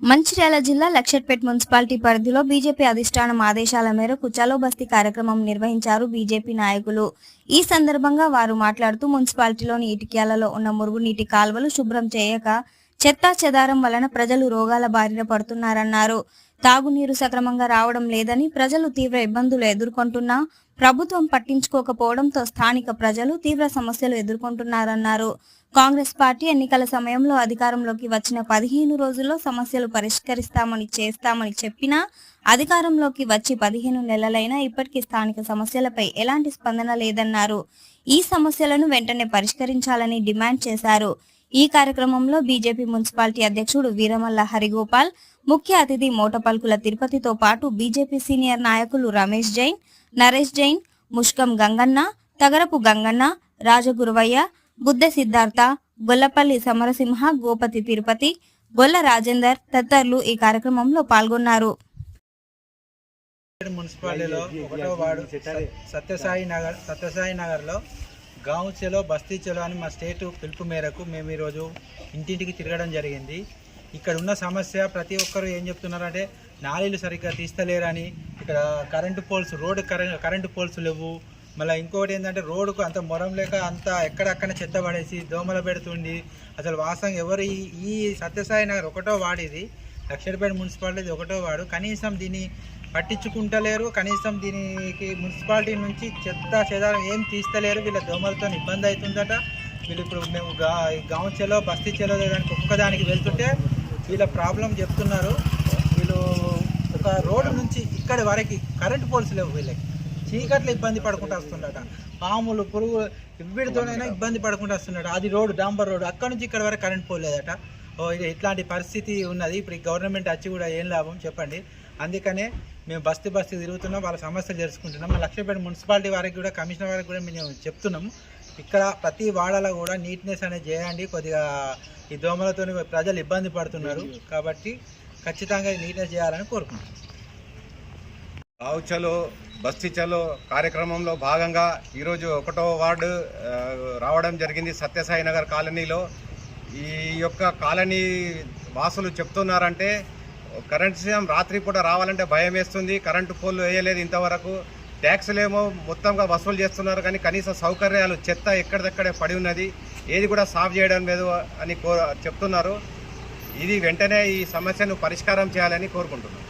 మంచిర్యాల జిల్లా లక్షట్పేట్ మున్సిపాలిటీ పరిధిలో బీజేపీ అధిష్టానం ఆదేశాల మేరకు చలో బస్తీ కార్యక్రమం నిర్వహించారు బీజేపీ నాయకులు. ఈ సందర్భంగా వారు మాట్లాడుతూ మున్సిపాలిటీలోని ఇటిక్యాలలో ఉన్న మురుగునీటి కాల్వలు శుభ్రం చేయక చెత్తా చెదారం వలన ప్రజలు రోగాల బారిన పడుతున్నారన్నారు. తాగునీరు సక్రమంగా రావడం లేదని ప్రజలు తీవ్ర ఇబ్బందులు ఎదుర్కొంటున్నా ప్రభుత్వం పట్టించుకోకపోవడంతో స్థానిక ప్రజలు తీవ్ర సమస్యలు ఎదుర్కొంటున్నారన్నారు. కాంగ్రెస్ పార్టీ ఎన్నికల సమయంలో అధికారంలోకి వచ్చిన 15 రోజుల్లో సమస్యలు పరిష్కరిస్తామని చేస్తామని చెప్పినా అధికారంలోకి వచ్చి 15 నెలలైనా ఇప్పటికీ స్థానిక సమస్యలపై ఎలాంటి స్పందన లేదన్నారు. ఈ సమస్యలను వెంటనే పరిష్కరించాలని డిమాండ్ చేశారు. ఈ కార్యక్రమంలో బీజేపీ మున్సిపాలిటీ అధ్యక్షుడు వీరమల్ల హరిగోపాల్, ముఖ్య అతిథి మోటపల్కుల తిరుపతితో పాటు బీజేపీ సీనియర్ నాయకులు రమేష్ జైన్, నరేష్ జైన్, ముష్కం గంగన్న, తగరపు గంగన్న, రాజగురువయ్య, బుద్ధ సిద్ధార్థ, గొల్లపల్లి సమరసింహ, గోపతి తిరుపతి, గొల్ల రాజేందర్ తదితరులు ఈ కార్యక్రమంలో పాల్గొన్నారు. మున్సిపాలిటీలో 1వ వార్డు సత్యసాయి నగర్లో గాంవ్ చలో బస్తీ చలో అని మా స్టేట్ పిలుపు మేరకు మేము ఈరోజు ఇంటింటికి తిరగడం జరిగింది. ఇక్కడ ఉన్న సమస్య ప్రతి ఒక్కరు ఏం చెప్తున్నారంటే నాళీలు సరిగ్గా తీస్తలేరని, ఇక్కడ కరెంటు పోల్స్ కరెంటు పోల్స్ లేవు. మళ్ళీ ఇంకోటి ఏంటంటే రోడ్డుకు అంత మొరం లేక అంత ఎక్కడక్కడ చెత్త పడేసి దోమలు పెడుతుంది. అసలు వాస్తవంగా ఎవరు ఈ సత్యసాయి నగర్ 1వ వార్డు, ఇది లక్షట్పేట మున్సిపాలిటీ 1వ వార్డు, కనీసం దీన్ని పట్టించుకుంటలేరు. కనీసం దీనికి మున్సిపాలిటీ నుంచి చెత్త చెదారం ఏం తీస్తలేరు. వీళ్ళ దోమలతో ఇబ్బంది అవుతుందట. వీళ్ళు ఇప్పుడు మేము గాంవ్ చలో బస్తీ చలో దానికి ఒక్కొక్కదానికి వెళ్తుంటే వీళ్ళ ప్రాబ్లం చెప్తున్నారు. వీళ్ళు ఒక రోడ్డు నుంచి ఇక్కడి వరకు కరెంటు పోల్స్ లేవు. వీళ్ళకి చీకట్లో ఇబ్బంది పడుకుంటూ వస్తుండట. పాములు పురుగు వీటితోనైనా ఇబ్బంది పడుకుంటూ వస్తుండట. అది రోడ్డు డాంబర్ రోడ్డు, అక్కడ నుంచి ఇక్కడ వరకు కరెంట్ పోల్ లేదట. ఇట్లాంటి పరిస్థితి ఉన్నది. ఇప్పుడు గవర్నమెంట్ వచ్చి కూడా ఏం లాభం చెప్పండి. అందుకనే మేము బస్తీ తిరుగుతున్నాం, వాళ్ళ సమస్యలు తెలుసుకుంటున్నాం. లక్షట్పేట మున్సిపాలిటీ వారికి కూడా, కమిషనర్ వారికి కూడా మేము చెప్తున్నాము, ఇక్కడ ప్రతి వాడలో కూడా నీట్నెస్ అనేది చేయండి. కొద్దిగా ఈ దోమలతో ప్రజలు ఇబ్బంది పడుతున్నారు కాబట్టి ఖచ్చితంగా నీట్నెస్ చేయాలని కోరుకుంటున్నాం. గాంవ్ చలో బస్తీ చలో కార్యక్రమంలో భాగంగా ఈరోజు 1వ వార్డు రావడం జరిగింది. సత్యసాయి నగర్ కాలనీలో ఈ యొక్క కాలనీ వాసులు చెప్తున్నారంటే కరెంట్ సిస్టమ్ రాత్రిపూట రావాలంటే భయం వేస్తుంది. కరెంటు పోల్లు వేయలేదు ఇంతవరకు. ట్యాక్సులేమో మొత్తంగా వసూలు చేస్తున్నారు కానీ కనీస సౌకర్యాలు చెత్త ఎక్కడిదక్కడే పడి ఉన్నది, ఏది కూడా సాఫ్ చేయడం లేదు అని చెప్తున్నారు. ఇది వెంటనే ఈ సమస్యను పరిష్కారం చేయాలని కోరుకుంటున్నాను.